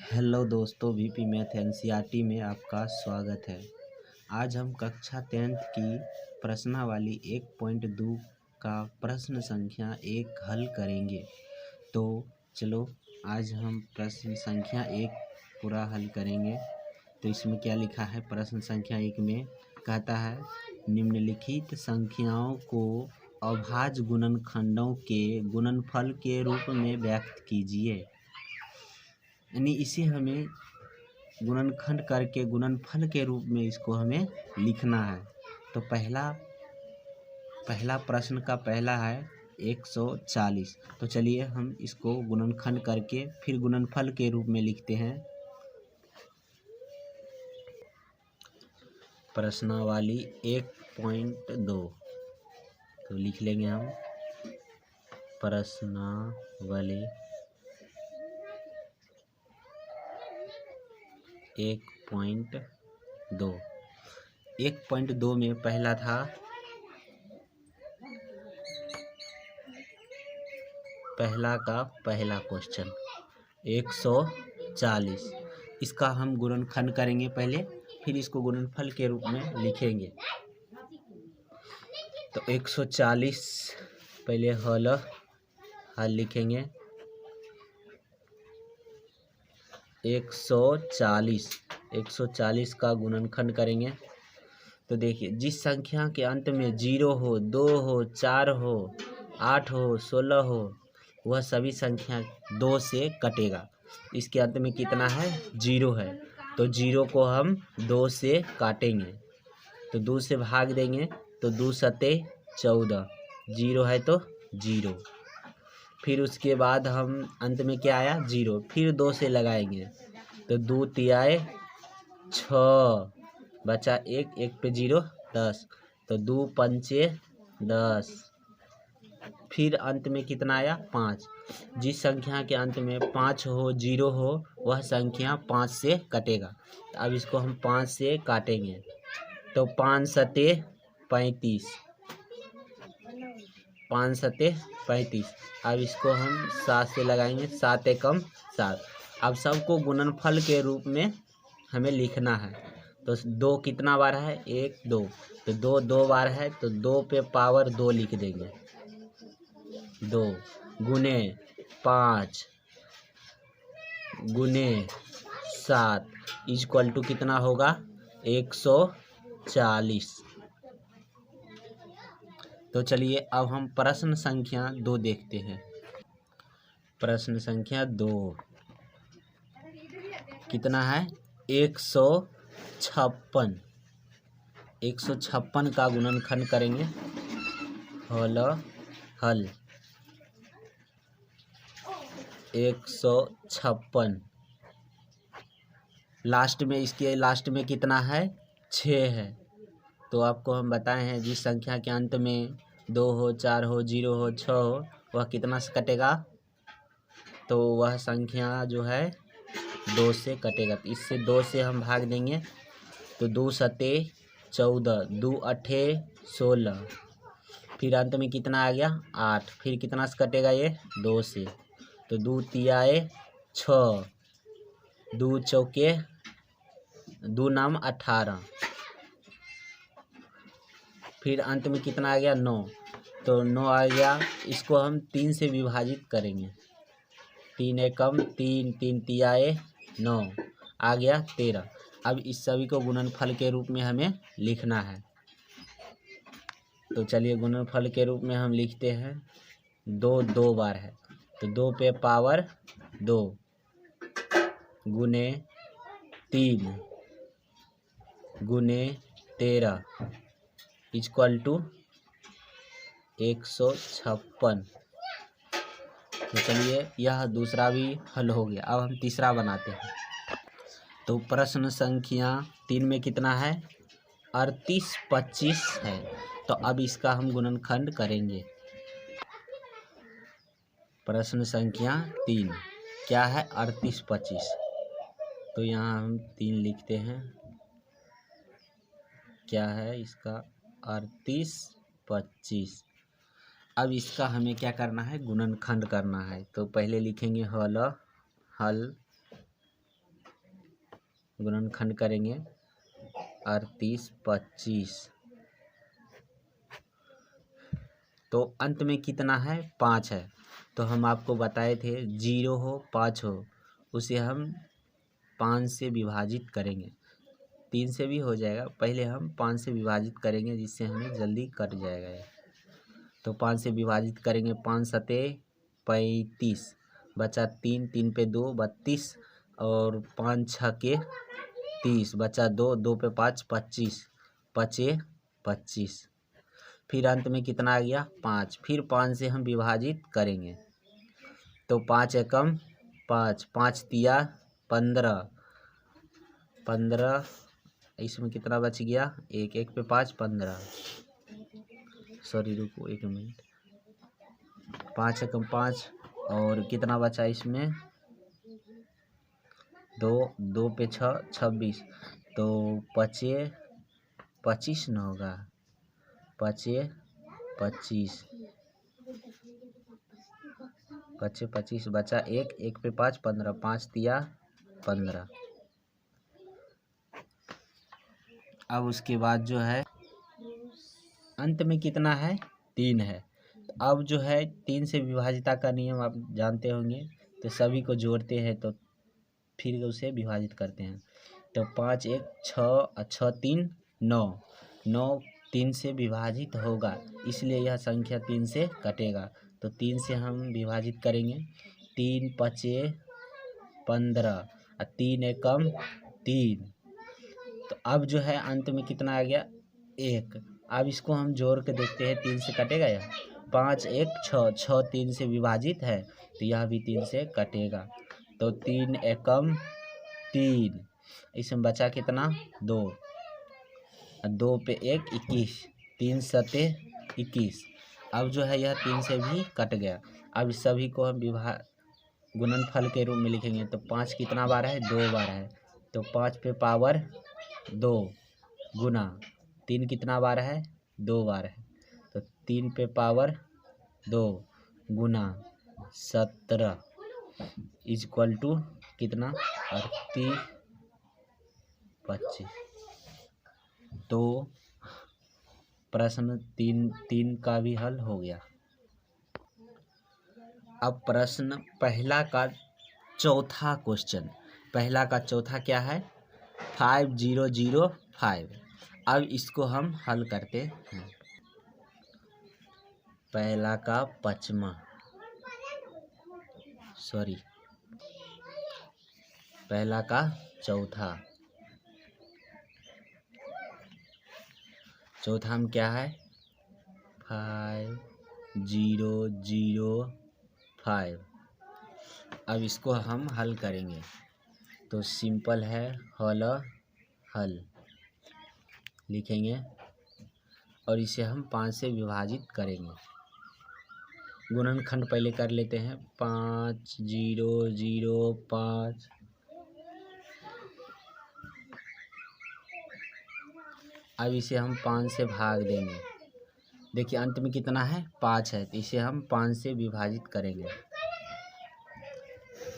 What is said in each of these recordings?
Hello दोस्तों, VP math NCERT में आपका स्वागत है। आज हम कक्षा 10th की प्रश्नावली 1.2 का प्रश्न संख्या 1 हल करेंगे। तो चलो आज हम प्रश्न संख्या 1 पूरा हल करेंगे। तो इसमें क्या लिखा है? प्रश्न संख्या 1 में कहता है निम्नलिखित संख्याओं को अभाज्य गुणनखंडों के गुणनफल के रूप में व्यक्त कीजिए। यानी इसे हमें गुणनखंड करके गुणनफल के रूप में इसको हमें लिखना है। तो पहला प्रश्न का पहला है 140। तो चलिए हम इसको गुणनखंड करके फिर गुणनफल के रूप में लिखते हैं। प्रश्नावली 1.2 तो लिख लेंगे हम प्रश्नावली 1.2। 1.2 में पहला था पहला क्वेश्चन 140। इसका हम गुणनखंड करेंगे पहले, फिर इसको गुणनफल के रूप में लिखेंगे। तो 140 पहले हल लिखेंगे। 140 का गुणनखंड करेंगे। तो देखिए, जिस संख्या के अंत में 0 हो, 2 हो, 4 हो, 8 हो, 16 हो, वह सभी संख्या 2 से कटेगा। इसके अंत में कितना है? 0 है। तो 0 को हम 2 से काटेंगे, तो 2 से भाग देंगे, तो 2 सते 14, 0 है तो 0। फिर उसके बाद हम अंत में क्या आया? 0। फिर 2 से लगाएंगे, तो 2 तियाए 6, बचा 1, 1 पे 0, 10, तो 2 पंचे 10। फिर अंत में कितना आया? 5। जिस संख्या के अंत में 5 हो, 0 हो, वह संख्या 5 से कटेगा। तो अब इसको हम 5 से काटेंगे, तो 5 सते 35, 5 सते 35। अब इसको हम 7 से लगाएंगे, 7 एकम 7। अब सबको गुणनफल के रूप में हमें लिखना है। तो 2 कितना बार है? 1, 2। तो 2 2 बार है, तो 2 पे पावर 2 लिख देंगे। 2 गुने 5 गुने 7 इक्वल टू कितना होगा? 140। तो चलिए अब हम प्रश्न संख्या 2 देखते हैं। प्रश्न संख्या 2 कितना है? 156। 156 का गुणनखंड करेंगे। हल 156। इसके लास्ट में कितना है? 6 है। तो आपको हम बताए हैं, जिस संख्या के अंत में 2 हो, 4 हो, 0 हो, 6 हो, वह कितना से कटेगा? तो वह संख्या जो है 2 से कटेगा। तो इससे 2 से हम भाग देंगे, तो 2 सते 14, 2 अठे 16। फिर अंत में कितना आ गया? 8। फिर कितना से कटेगा ये? 2 से। तो 2 तियाए 6, 2 चौके 2 नाम 18। फिर अंत में कितना आ गया? 9। तो 9 आ गया। इसको हम 3 से विभाजित करेंगे। 3 एकम 3, 3 तियाए 9, आ गया 13। अब इस सभी को गुणनफल के रूप में हमें लिखना है। तो चलिए गुणनफल के रूप में हम लिखते हैं। 2 2 बार है, तो 2 पे पावर 2 गुने 3 गुने 13 इक्वल टू 156। तो चलिए यह दूसरा भी हल हो गया। अब हम तीसरा बनाते हैं। तो प्रश्न संख्या 3 में कितना है? 38 25 है। तो अब इसका हम गुणनखंड करेंगे। प्रश्न संख्या 3 क्या है? 38 25। तो यहाँ हम 3 लिखते हैं। क्या है इसका? 38 25। अब इसका हमें क्या करना है? गुणनखंड करना है। तो पहले लिखेंगे हल गुणनखंड करेंगे 38 25, तो अंत में कितना है 5 है। तो हम आपको बताए थे 0 हो 5 हो उसे हम 5 से विभाजित करेंगे। 3 से भी हो जाएगा, पहले हम 5 से विभाजित करेंगे जिससे हमें जल्दी कट जाएगा ये। तो 5 से विभाजित करेंगे, 5 सते 35, बचा 3, 3 पे 2 32, और 5 छः के 30, बचा 2, 2 पे 5 25, पचे 25। फिर अंत में कितना आ गया 5, फिर 5 से हम विभाजित करेंगे तो 5 एकम 5, 5 तिया 15, 15, इसमें कितना बच गया 1, 1 पे 5 15, सॉरी रुको 1 मिनट, 5 एकम 5, और कितना बचा इसमें 2, 2 पे 6 26, तो पचे 25 न होगा, पचे 25, पचे 25, बचा 1, 1 पे 5 15, 5 तिया 15। अब उसके बाद जो है अंत में कितना है 3 है। तो अब जो है 3 से विभाजिता का नियम आप जानते होंगे, तो सभी को जोड़ते हैं तो फिर उसे विभाजित करते हैं। तो 5 1 6, 6 3 9, 9 3 से विभाजित होगा, इसलिए यह संख्या 3 से कटेगा। तो 3 से हम विभाजित करेंगे, 3 पचे 15, 3 एकम 3। तो अब जो है अंत में कितना आ गया 1। अब इसको हम जोड़ के देखते हैं, 3 से कटेगा यह, 5 1 6, 6 3 से विभाजित है तो यह भी 3 से कटेगा। तो 3 एकम 3, इसमें बचा कितना 2, 2 पे 1 21, 3 सते 21। अब जो है यह 3 से भी कट गया। अब इस सभी को हम गुणनफल के रूप में लिखेंगे। तो 5 कितना बार है 2 बार है, तो 5 पे पावर 2 गुना 3 कितना बार है 2 बार है, तो 3 पे पावर 2 गुना 17 इक्वल टू कितना 38 25। तो प्रश्न 3 का भी हल हो गया। अब प्रश्न पहला का चौथा क्वेश्चन, पहला का चौथा क्या है 5005। अब इसको हम हल करते हैं। पहला का पचमा, सॉरी पहला का चौथा, चौथा में क्या है 5005। अब इसको हम हल करेंगे तो सिंपल है, हल लिखेंगे और इसे हम 5 से विभाजित करेंगे। गुणनखंड पहले कर लेते हैं, 5005, अब इसे हम 5 से भाग देंगे। देखिए अंत में कितना है 5 है, तो इसे हम 5 से विभाजित करेंगे।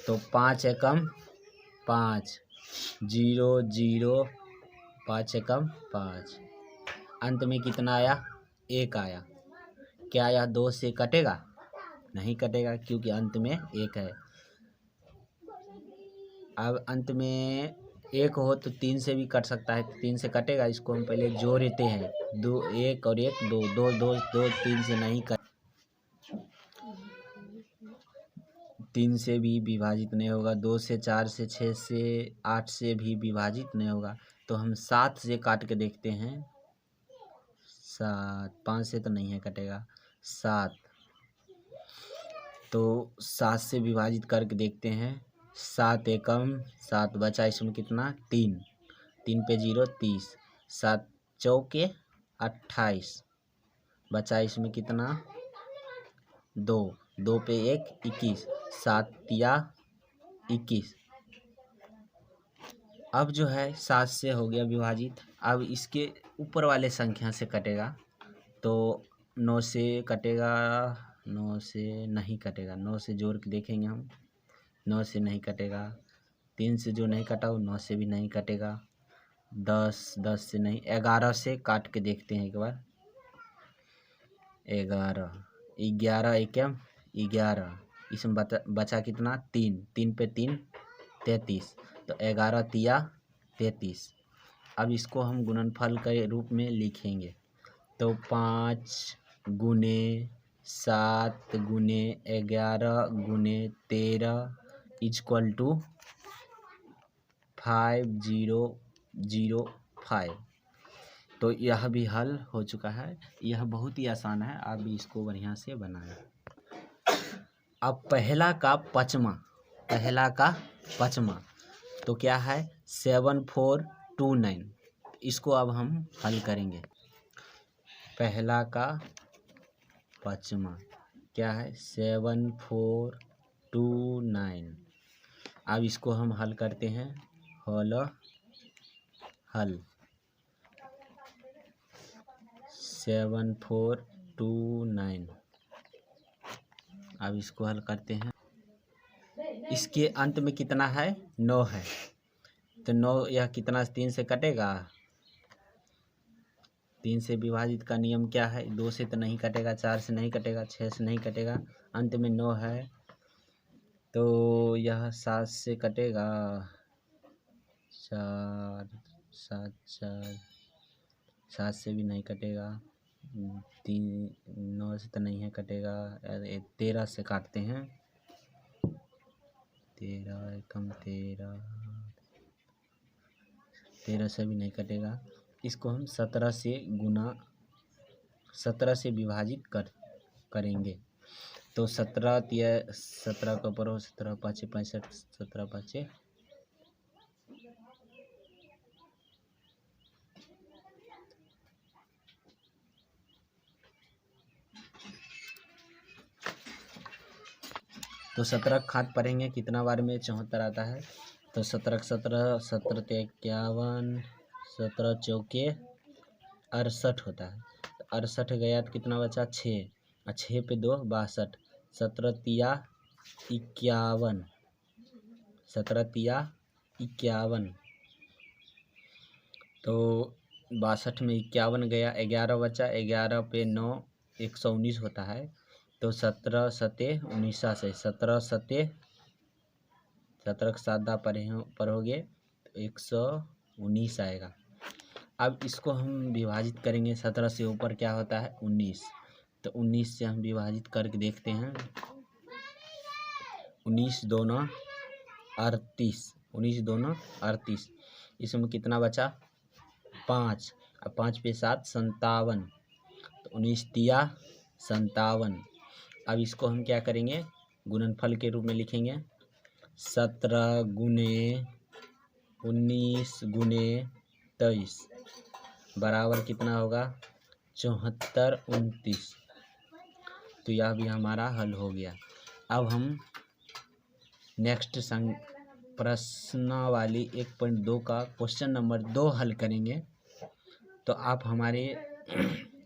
तो 5 एकम 5, 0 0, 5 एकम 5, अंत में कितना आया 1 आया। क्या यह 2 से कटेगा, नहीं कटेगा क्योंकि अंत में 1 है। अब अंत में 1 हो तो 3 से भी कट सकता है, 3 से कटेगा, इसको हम पहले जोड़ते हैं, 2 1 और 1 2, 2 2 2 3 से नहीं कट, 3 से भी विभाजित नहीं होगा, 2 से 4 से 6 से 8 से भी विभाजित नहीं होगा। तो हम 7 से काट के देखते हैं, 7, 5 से तो नहीं है कटेगा, 7, तो 7 से विभाजित करके देखते हैं, 7 एकम 7, बचा इसमें कितना 3, 3 पे 0 30, 7 चौके 28, बचा इसमें कितना 2, 2 पे 1 21, 7 तिया 21। अब जो है 7 से हो गया विभाजित। अब इसके ऊपर वाले संख्या से कटेगा, तो 9 से कटेगा, 9 से नहीं कटेगा, 9 से जोड़ के देखेंगे हम, 9 से नहीं कटेगा, 3 से जो नहीं कटा वो 9 से भी नहीं कटेगा। 10 से नहीं, 11 से काट के देखते हैं एक बार। 11 एकम 11, इसमें बचा कितना 3, 3 पे 3 33, तो 11 तिया 33। अब इसको हम गुणनफल के रूप में लिखेंगे, तो 5 गुने 7 गुने 11 गुने 13 इक्वल टू 5005। तो यह भी हल हो चुका है। यह बहुत ही आसान है, आप भी इसको बढ़िया से बनाएं। अब पहला का पचमा तो क्या है 7429। इसको अब हम हल करेंगे। पहला का पचमा क्या है 7429। अब इसको हम हल करते हैं। हल 7429। अब इसको हल करते हैं। इसके अंत में कितना है 9 है, तो 9 यह कितना 3 से कटेगा। 3 से विभाजित का नियम क्या है, 2 से तो नहीं कटेगा, 4 से नहीं कटेगा, 6 से नहीं कटेगा, अंत में 9 है, तो यह 7 से कटेगा। 4 7 7 से भी नहीं कटेगा, 3 9 से तो नहीं है कटेगा, 13 से काटते हैं। 13 एकम 13 से भी नहीं कटेगा। इसको हम 17 से विभाजित करेंगे, तो 17 का ऊपर हो 17 5 65, 17 5 तो 17 खाद पढ़ेंगे कितना बार में 74 आता है, तो 17 17 17 51, 17 चौके 68 होता है। तो 68 गया तो कितना बचा 6, और 6 पे 2 62, 17 तिया 51, 17 तिया 51, तो 62 में 51 गया, 11 बचा, 11 पे 9 119 होता है, तो 17 सते 19 से 17 सते 17 के 7 पर हो गए तो 119 आएगा। अब इसको हम विभाजित करेंगे। 17 से ऊपर क्या होता है 19, तो 19 से हम विभाजित करके देखते हैं। 19 दूना 38, 19 दूना 38, इसमें कितना बचा 5, अब 5 पे 7 57, तो 19 तिया 57। अब इसको हम क्या करेंगे गुणनफल के रूप में लिखेंगे। 17 गुने 19 गुने 23 बराबर कितना होगा 74 29। तो यह भी हमारा हल हो गया। अब हम नेक्स्ट प्रश्नावली 1.2 का क्वेश्चन नंबर 2 हल करेंगे। तो आप हमारे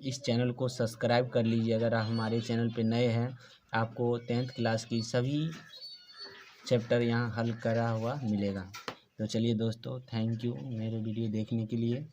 इस चैनल को सब्सक्राइब कर लीजिए। अगर आप हमारे चैनल पे नए हैं, आपको 10th क्लास की सभी चैप्टर यहाँ हल करा हुआ मिलेगा। तो चलिए दोस्तों, थैंक यू मेरे वीडियो देखने के लिए।